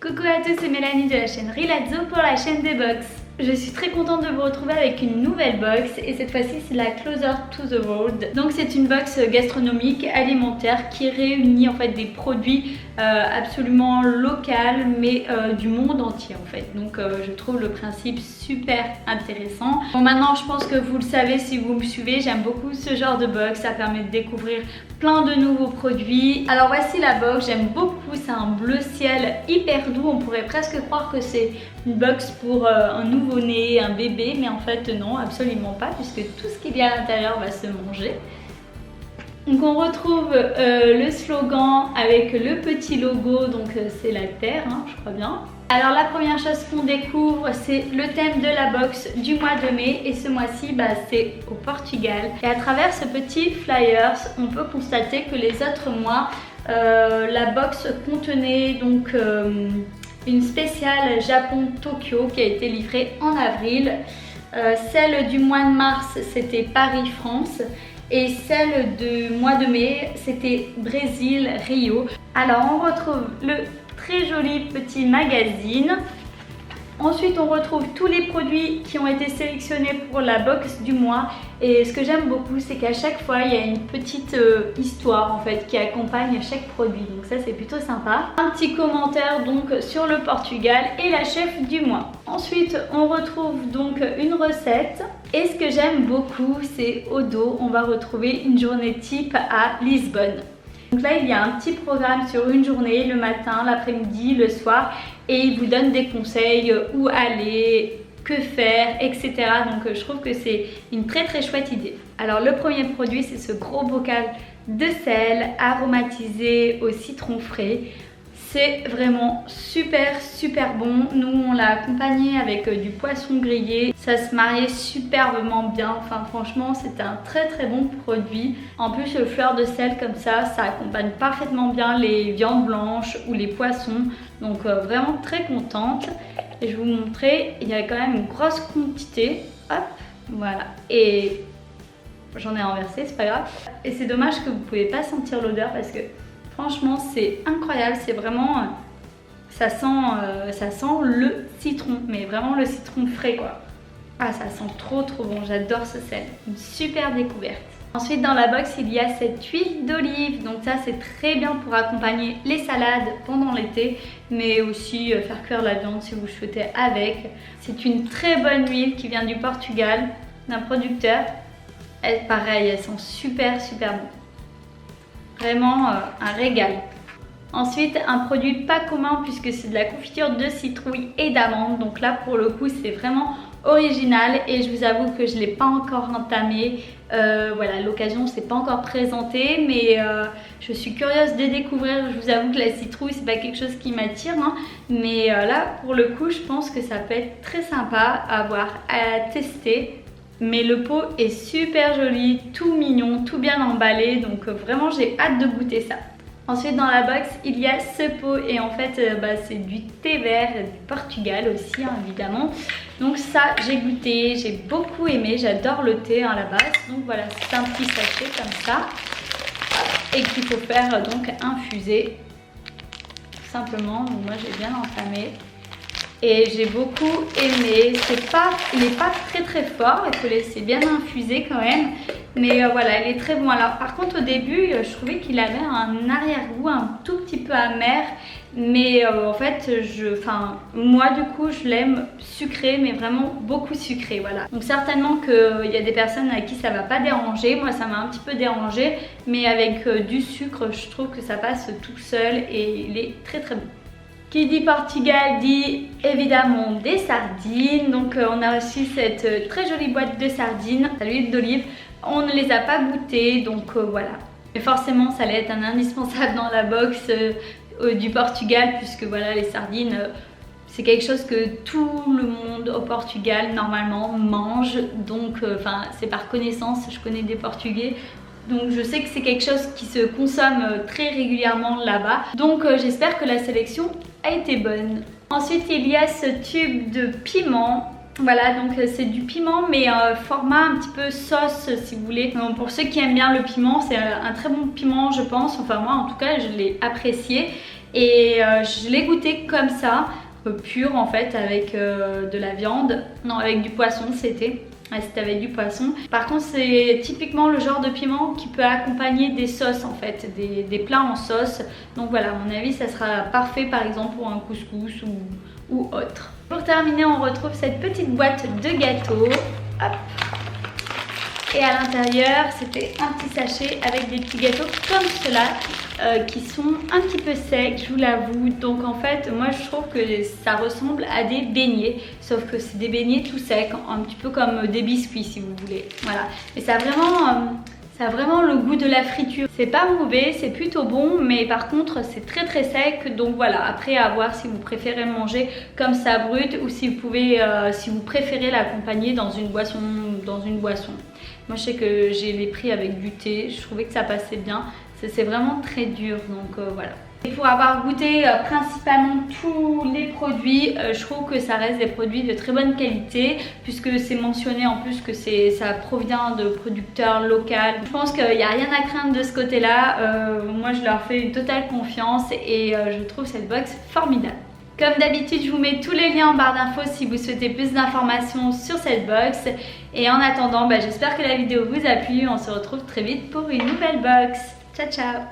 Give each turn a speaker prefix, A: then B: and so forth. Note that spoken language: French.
A: Coucou à tous, c'est Mélanie de la chaîne Rilazzo pour la chaîne des box. Je suis très contente de vous retrouver avec une nouvelle box et cette fois-ci c'est la Closer to the World. Donc c'est une box gastronomique alimentaire qui réunit en fait des produits absolument locaux mais du monde entier en fait. Donc je trouve le principe super intéressant. Bon, maintenant je pense que vous le savez si vous me suivez, j'aime beaucoup ce genre de box, ça permet de découvrir plein de nouveaux produits. Alors voici la box, j'aime beaucoup, c'est un bleu ciel hyper doux, on pourrait presque croire que c'est une box pour un nouveau-né, un bébé, mais en fait non, absolument pas, puisque tout ce qu'il y a à l'intérieur va se manger. Donc on retrouve le slogan avec le petit logo, donc c'est la terre, hein, je crois bien. Alors la première chose qu'on découvre, c'est le thème de la box du mois de mai et ce mois-ci c'est au Portugal. Et à travers ce petit flyers, on peut constater que les autres mois, la box contenait donc une spéciale Japon-Tokyo qui a été livrée en avril. Celle du mois de mars, c'était Paris-France. Et celle du mois de mai, c'était Brésil-Rio. Alors on retrouve le très joli petit magazine. Ensuite on retrouve tous les produits qui ont été sélectionnés pour la box du mois. Et ce que j'aime beaucoup, c'est qu'à chaque fois il y a une petite histoire en fait qui accompagne chaque produit. Donc ça c'est plutôt sympa. Un petit commentaire donc sur le Portugal et la chef du mois. Ensuite on retrouve donc une recette. Et ce que j'aime beaucoup, c'est au dos, on va retrouver une journée type à Lisbonne. Donc là, il y a un petit programme sur une journée, le matin, l'après-midi, le soir, et il vous donne des conseils, où aller, que faire, etc. Donc je trouve que c'est une très chouette idée. Alors le premier produit, c'est ce gros bocal de sel aromatisé au citron frais. C'est vraiment super bon. Nous on l'a accompagné avec du poisson grillé. Ça se mariait superbement bien. Enfin franchement c'est un très bon produit. En plus le fleur de sel comme ça accompagne parfaitement bien les viandes blanches ou les poissons. Donc vraiment très contente. Et je vais vous montrer, il y a quand même une grosse quantité. Hop, voilà. Et j'en ai renversé, c'est pas grave. Et c'est dommage que vous pouvez pas sentir l'odeur parce que franchement c'est incroyable, c'est vraiment, ça sent le citron, mais vraiment le citron frais quoi. Ah ça sent trop bon, j'adore ce sel, une super découverte. Ensuite dans la box il y a cette huile d'olive, donc ça c'est très bien pour accompagner les salades pendant l'été, mais aussi faire cuire la viande si vous souhaitez avec. C'est une très bonne huile qui vient du Portugal, d'un producteur. Elle, pareil, elles sont super bon. Vraiment un régal. Ensuite un produit pas commun puisque c'est de la confiture de citrouille et d'amande. Donc là pour le coup c'est vraiment original et je vous avoue que je ne l'ai pas encore entamé. Voilà, l'occasion s'est pas encore présentée mais je suis curieuse de découvrir. Je vous avoue que la citrouille c'est pas quelque chose qui m'attire hein, mais là pour le coup je pense que ça peut être très sympa à voir, à tester. Mais le pot est super joli, tout mignon, tout bien emballé, donc vraiment j'ai hâte de goûter ça. Ensuite dans la box il y a ce pot et en fait c'est du thé vert du Portugal aussi hein, évidemment. Donc ça j'ai goûté, j'ai beaucoup aimé, j'adore le thé à la base. Donc voilà, c'est un petit sachet comme ça et qu'il faut faire donc infuser tout simplement. Donc moi j'ai bien entamé. Et j'ai beaucoup aimé, il n'est pas très fort, il faut laisser bien infuser quand même. Mais voilà, il est très bon. Alors par contre au début, je trouvais qu'il avait un arrière-goût un tout petit peu amer. Mais en fait, moi du coup je l'aime sucré, mais vraiment beaucoup sucré, voilà. Donc certainement qu'il y a des personnes à qui ça va pas déranger. Moi ça m'a un petit peu dérangé, mais avec du sucre, je trouve que ça passe tout seul et il est très bon. Qui dit Portugal dit évidemment des sardines. Donc on a reçu cette très jolie boîte de sardines à l'huile d'olive. On ne les a pas goûtées donc voilà. Mais forcément ça allait être un indispensable dans la box du Portugal puisque voilà les sardines c'est quelque chose que tout le monde au Portugal normalement mange. Donc c'est par connaissance, je connais des Portugais. Donc je sais que c'est quelque chose qui se consomme très régulièrement là-bas. Donc j'espère que la sélection a été bonne. Ensuite il y a ce tube de piment. Voilà, donc c'est du piment mais format un petit peu sauce si vous voulez. Donc, pour ceux qui aiment bien le piment, c'est un très bon piment je pense. Enfin moi en tout cas je l'ai apprécié. Et je l'ai goûté comme ça, pur en fait, avec de la viande, non avec du poisson c'était. Ouais, c'était avec du poisson. Par contre, c'est typiquement le genre de piment qui peut accompagner des sauces en fait, des plats en sauce. Donc voilà, à mon avis, ça sera parfait par exemple pour un couscous ou autre. Pour terminer, on retrouve cette petite boîte de gâteaux. Hop. Et à l'intérieur, c'était un petit sachet avec des petits gâteaux comme cela qui sont un petit peu secs, je vous l'avoue. Donc en fait, moi je trouve que ça ressemble à des beignets, sauf que c'est des beignets tout secs, un petit peu comme des biscuits si vous voulez. Voilà. Mais ça a vraiment le goût de la friture. C'est pas mauvais, c'est plutôt bon, mais par contre c'est très sec. Donc voilà, après à voir si vous préférez le manger comme ça brut ou si vous pouvez, si vous préférez l'accompagner dans une boisson. Moi je sais que j'ai les pris avec du thé, je trouvais que ça passait bien. C'est vraiment très dur, donc voilà. Et pour avoir goûté principalement tous les produits, je trouve que ça reste des produits de très bonne qualité, puisque c'est mentionné en plus que ça provient de producteurs locaux. Je pense qu'il n'y a rien à craindre de ce côté-là. Moi je leur fais une totale confiance et je trouve cette box formidable. Comme d'habitude, je vous mets tous les liens en barre d'infos si vous souhaitez plus d'informations sur cette box. Et en attendant, j'espère que la vidéo vous a plu. On se retrouve très vite pour une nouvelle box. Ciao ciao!